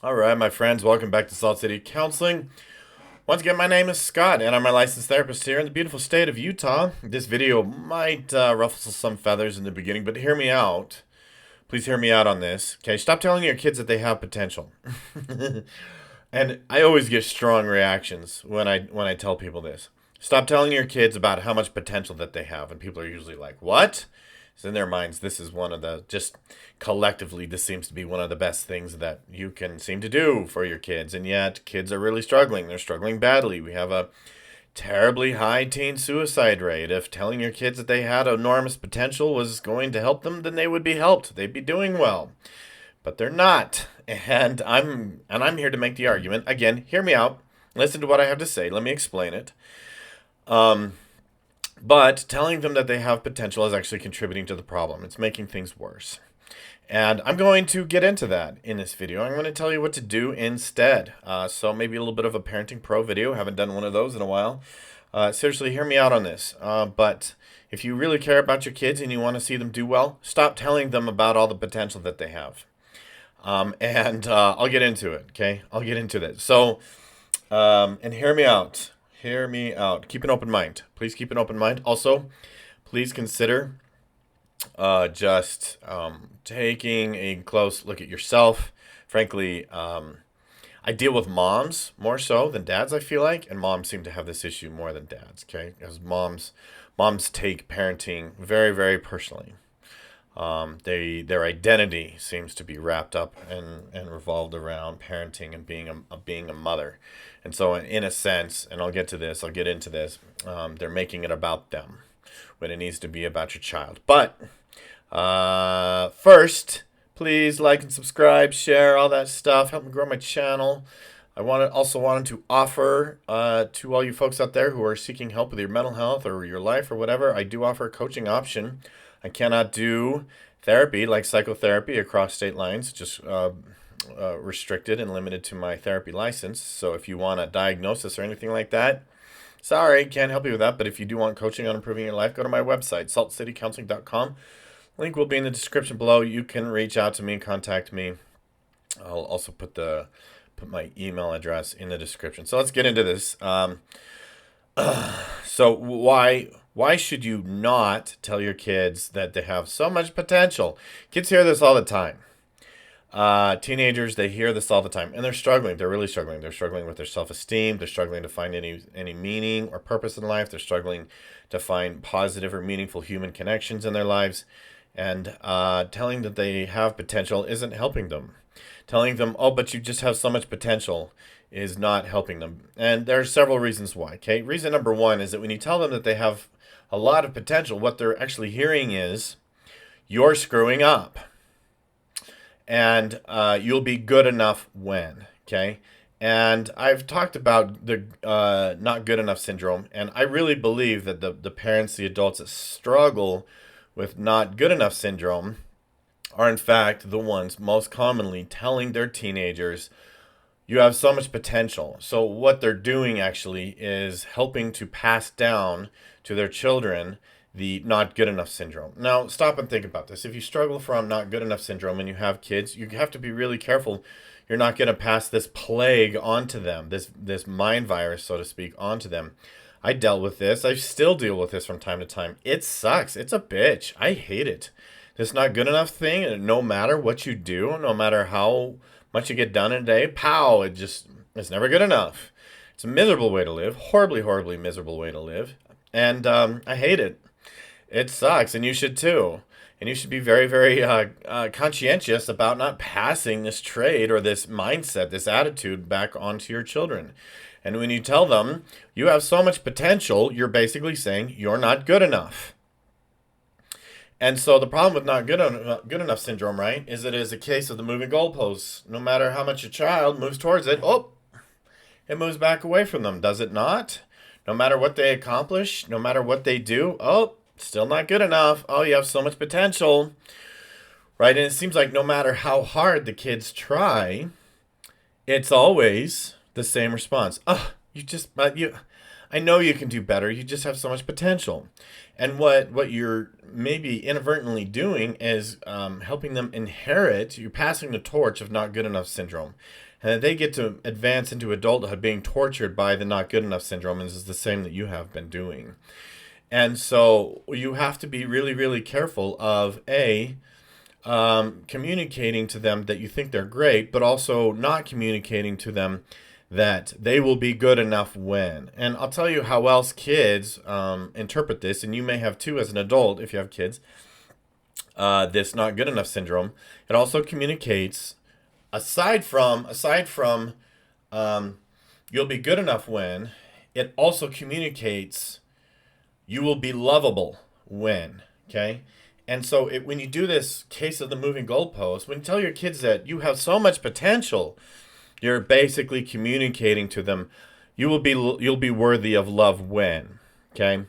All right, my friends, welcome back to Salt City Counseling. Once again, my name is Scott, and I'm a licensed therapist here in the beautiful state of Utah. This video might ruffle some feathers in the beginning, but hear me out. Please hear me out on this. Okay, stop telling your kids that they have potential. And I always get strong reactions when I tell people this. Stop telling your kids about how much potential that they have, and people are usually like, "What?" So in their minds, this is one of the just collectively, this seems to be one of the best things that you can seem to do for your kids, and yet kids are really struggling. They're struggling badly. We have a terribly high teen suicide rate. If telling your kids that they had enormous potential was going to help them, then they would be helped. They'd be doing well, but they're not. And I'm here to make the argument. Again, hear me out. Listen to what I have to say. Let me explain it. Um, but telling them that they have potential is actually contributing to the problem. It's making things worse. And I'm going to get into that in this video. I'm going to tell you what to do instead. So maybe a little bit of a parenting pro video. Haven't done one of those in a while. Seriously, hear me out on this. But if you really care about your kids and you want to see them do well, stop telling them about all the potential that they have. And I'll get into it, okay? I'll get into that. So, and hear me out. Hear me out. Keep an open mind. Please keep an open mind. Also, please consider just taking a close look at yourself. Frankly, I deal with moms more so than dads, I feel like, and moms seem to have this issue more than dads, okay? Because moms take parenting very, very personally. Their identity seems to be wrapped up and revolved around parenting and being a mother, and so in a sense, and I'll get into this. They're making it about them when it needs to be about your child. But first, please like and subscribe, share all that stuff. Help me grow my channel. I also wanted to offer to all you folks out there who are seeking help with your mental health or your life or whatever. I do offer a coaching option. I cannot do therapy like psychotherapy across state lines, just restricted and limited to my therapy license. So if you want a diagnosis or anything like that, sorry, can't help you with that. But if you do want coaching on improving your life, go to my website, saltcitycounseling.com. Link will be in the description below. You can reach out to me and contact me. I'll also put my email address in the description. So let's get into this. So why should you not tell your kids that they have so much potential? Kids hear this all the time. Teenagers, they hear this all the time, and they're struggling. They're really struggling. They're struggling with their self-esteem. They're struggling to find any meaning or purpose in life. They're struggling to find positive or meaningful human connections in their lives. And telling that they have potential isn't helping them. Telling them, oh, but you just have so much potential, is not helping them. And there are several reasons why. Okay, reason number one is that when you tell them that they have a lot of potential, what they're actually hearing is, you're screwing up. And you'll be good enough when, okay? And I've talked about the not good enough syndrome, and I really believe that the parents, the adults that struggle with not good enough syndrome are in fact the ones most commonly telling their teenagers, you have so much potential. So what they're doing actually is helping to pass down to their children the not good enough syndrome. Now, stop and think about this. If you struggle from not good enough syndrome and you have kids, you have to be really careful. You're not going to pass this plague onto them, this mind virus, so to speak, onto them. I dealt with this. I still deal with this from time to time. It sucks. It's a bitch. I hate it. This not good enough thing, no matter what you do, no matter how much you get done in a day, pow, it's never good enough. It's a miserable way to live. Horribly, horribly miserable way to live. And I hate it. It sucks, and you should too. And you should be very, very conscientious about not passing this trait or this mindset, this attitude back onto your children. And when you tell them you have so much potential, you're basically saying you're not good enough. And so the problem with not good enough syndrome, right, is it is a case of the moving goalposts. No matter how much a child moves towards it, it moves back away from them, does it not? No matter what they accomplish, no matter what they do, still not good enough. Oh, you have so much potential, right? And it seems like no matter how hard the kids try, it's always the same response. Oh, I know you can do better. You just have so much potential. And what you're maybe inadvertently doing is helping them inherit, you're passing the torch of not good enough syndrome. And that they get to advance into adulthood being tortured by the not good enough syndrome, and this is the same that you have been doing. And so you have to be really, really careful of communicating to them that you think they're great, but also not communicating to them that they will be good enough when. And I'll tell you how else kids interpret this, and you may have too as an adult if you have kids. This not good enough syndrome. It also communicates aside from you'll be good enough when. It also communicates you will be lovable when. Okay. And so when you do this case of the moving goalpost, when you tell your kids that you have so much potential, you're basically communicating to them you'll be worthy of love when. Okay.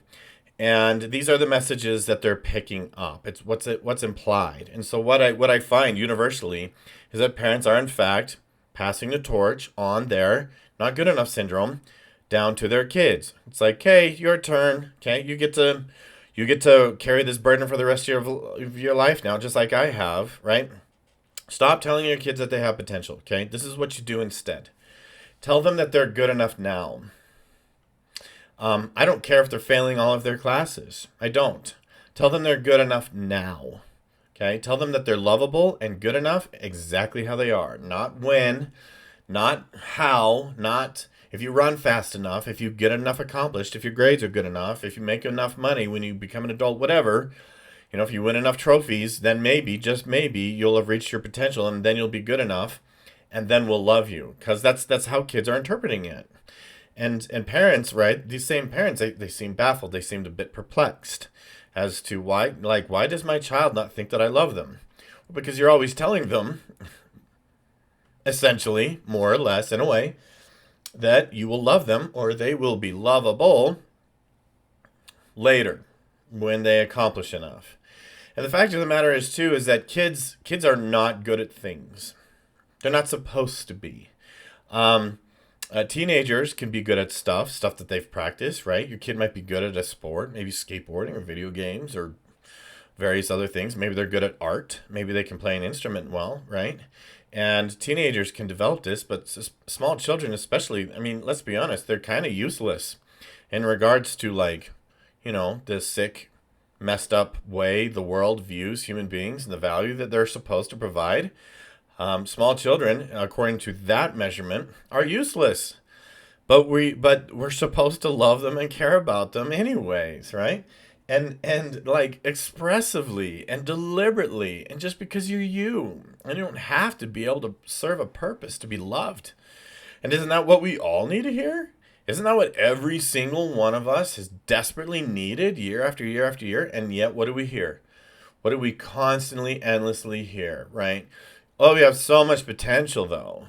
And these are the messages that they're picking up. It's what's implied. And so what I find universally is that parents are in fact passing the torch on their not good enough syndrome down to their kids. It's like, "Okay, your turn. Okay, you get to carry this burden for the rest of your life now, just like I have, right?" Stop telling your kids that they have potential, okay? This is what you do instead. Tell them that they're good enough now. I don't care if they're failing all of their classes. I don't. Tell them they're good enough now. Okay? Tell them that they're lovable and good enough exactly how they are. Not when, not how, not if you run fast enough, if you get enough accomplished, if your grades are good enough, if you make enough money when you become an adult, whatever. You know, if you win enough trophies, then maybe, just maybe, you'll have reached your potential and then you'll be good enough and then we'll love you. Because that's how kids are interpreting it. And parents, right, these same parents, they seem baffled. They seem a bit perplexed as to why does my child not think that I love them? Well, because you're always telling them, essentially, more or less, in a way, that you will love them or they will be lovable later when they accomplish enough. And the fact of the matter is, too, is that kids are not good at things. They're not supposed to be. Teenagers can be good at stuff that they've practiced, right? Your kid might be good at a sport, maybe skateboarding or video games or various other things. Maybe they're good at art. Maybe they can play an instrument well, right? And teenagers can develop this, but small children especially, I mean, let's be honest, they're kind of useless in regards to, like, you know, the sick, messed up way the world views human beings and the value that they're supposed to provide. Small children, according to that measurement, are useless. But we're supposed to love them and care about them anyways, right? And like expressively and deliberately, and just because you're you. And you don't have to be able to serve a purpose to be loved. And isn't that what we all need to hear? Isn't that what every single one of us has desperately needed year after year after year? And yet, what do we hear? What do we constantly, endlessly hear, right? Oh, we have so much potential, though,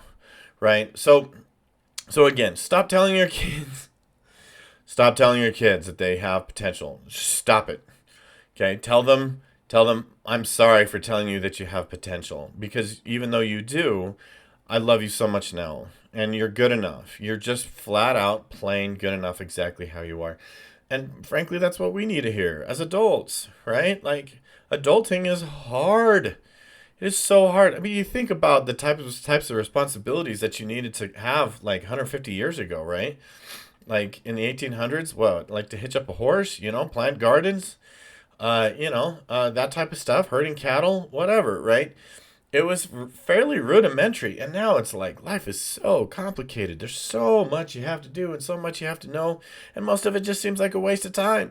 right? So again, stop telling your kids that they have potential. Stop it. Okay? Tell them, I'm sorry for telling you that you have potential. Because even though you do, I love you so much now. And you're good enough. You're just flat out plain good enough exactly how you are. And frankly, that's what we need to hear as adults, right? Like, adulting is hard. It is so hard. I mean, you think about the types of responsibilities that you needed to have like 150 years ago, right? Like in the 1800s, what? Like to hitch up a horse, you know, plant gardens, that type of stuff, herding cattle, whatever, right? It was fairly rudimentary, and now it's like life is so complicated. There's so much you have to do and so much you have to know, and most of it just seems like a waste of time.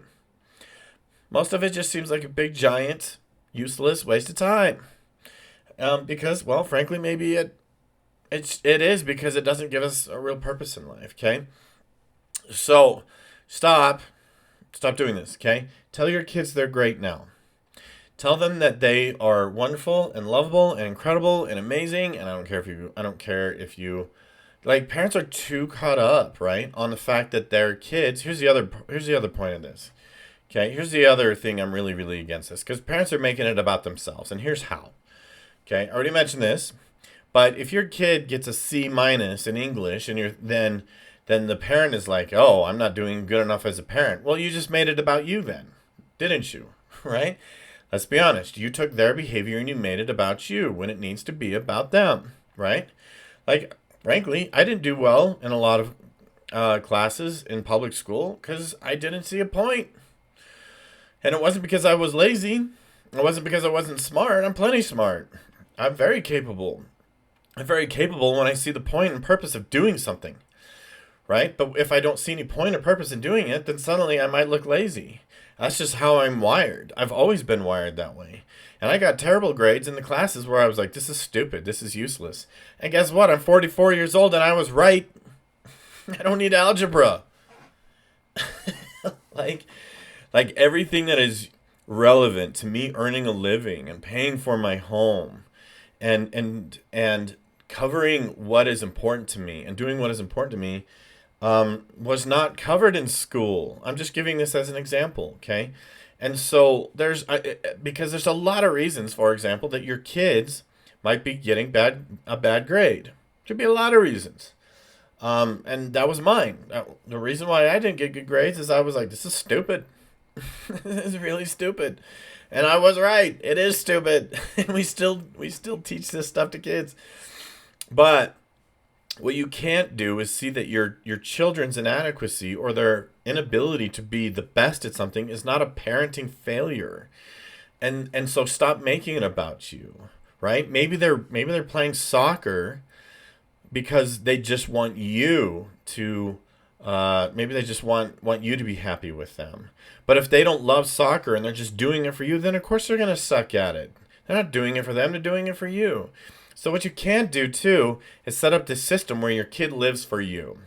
Most of it just seems like a big, giant, useless waste of time. Because, well, frankly, maybe it is because it doesn't give us a real purpose in life. Okay, so stop doing this. Okay, tell your kids they're great now. Tell them that they are wonderful and lovable and incredible and amazing. And I don't care if you, like, parents are too caught up, right, on the fact that their kids. Here's the other point of this. Okay, here's the other thing I'm really, really against this, because parents are making it about themselves, and here's how. Okay, I already mentioned this, but if your kid gets a C minus in English and then the parent is like, oh, I'm not doing good enough as a parent. Well, you just made it about you then, didn't you? Right? Let's be honest. You took their behavior and you made it about you when it needs to be about them, right? Like, frankly, I didn't do well in a lot of classes in public school because I didn't see a point. And it wasn't because I was lazy. It wasn't because I wasn't smart. I'm plenty smart. I'm very capable. I'm very capable when I see the point and purpose of doing something, right? But if I don't see any point or purpose in doing it, then suddenly I might look lazy. That's just how I'm wired. I've always been wired that way. And I got terrible grades in the classes where I was like, this is stupid. This is useless. And guess what? I'm 44 years old and I was right. I don't need algebra. like, like everything that is relevant to me earning a living and paying for my home and covering what is important to me and doing what is important to me was not covered in school. I'm just giving this as an example, okay? And so because there's a lot of reasons, for example, that your kids might be getting a bad grade. Could be a lot of reasons. And that was mine. The reason why I didn't get good grades is I was like, this is stupid. This is really stupid. And I was right. It is stupid. And we still teach this stuff to kids. But what you can't do is see that your children's inadequacy or their inability to be the best at something is not a parenting failure. And so stop making it about you, right? Maybe they're playing soccer because they just want you to maybe they just want you to be happy with them. But if they don't love soccer and they're just doing it for you, then of course they're going to suck at it. They're not doing it for them, they're doing it for you. So what you can't do too is set up this system where your kid lives for you.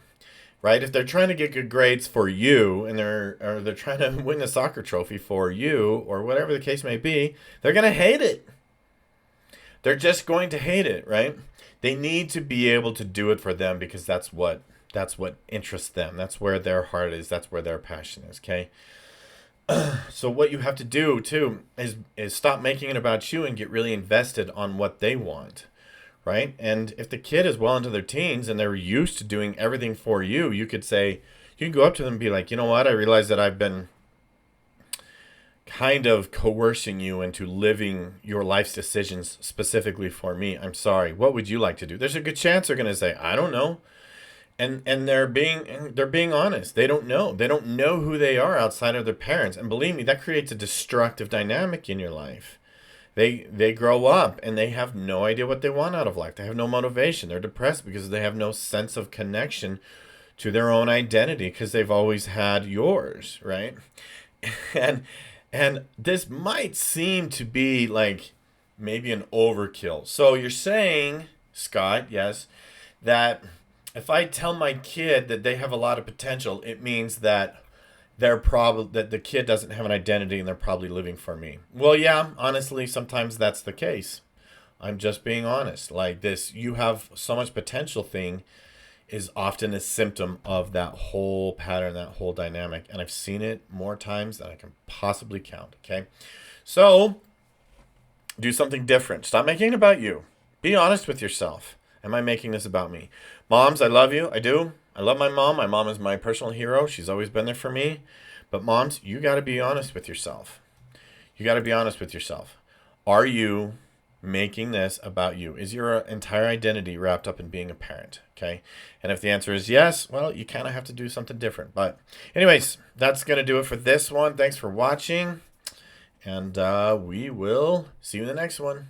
Right? If they're trying to get good grades for you and they're trying to win a soccer trophy for you or whatever the case may be, they're going to hate it. They're just going to hate it, right? They need to be able to do it for them because that's what interests them. That's where their heart is. That's where their passion is, okay? So what you have to do too is stop making it about you and get really invested on what they want, right? And if the kid is well into their teens and they're used to doing everything for you, you can go up to them and be like, you know what? I realize that I've been kind of coercing you into living your life's decisions specifically for me. I'm sorry. What would you like to do? There's a good chance they're going to say, I don't know. And they're being honest. They don't know. They don't know who they are outside of their parents. And believe me, that creates a destructive dynamic in your life. They grow up and they have no idea what they want out of life. They have no motivation. They're depressed because they have no sense of connection to their own identity because they've always had yours, right? And this might seem to be like maybe an overkill. So you're saying, Scott, yes, that if I tell my kid that they have a lot of potential, it means that that the kid doesn't have an identity and they're probably living for me. Well, yeah, honestly, sometimes that's the case. I'm just being honest. Like this, you have so much potential thing is often a symptom of that whole pattern, that whole dynamic. And I've seen it more times than I can possibly count, okay? So do something different. Stop making it about you. Be honest with yourself. Am I making this about me? Moms, I love you. I do. I love my mom. My mom is my personal hero. She's always been there for me. But moms, you got to be honest with yourself. You got to be honest with yourself. Are you making this about you? Is your entire identity wrapped up in being a parent? Okay. And if the answer is yes, well, you kind of have to do something different. But anyways, that's going to do it for this one. Thanks for watching. And we will see you in the next one.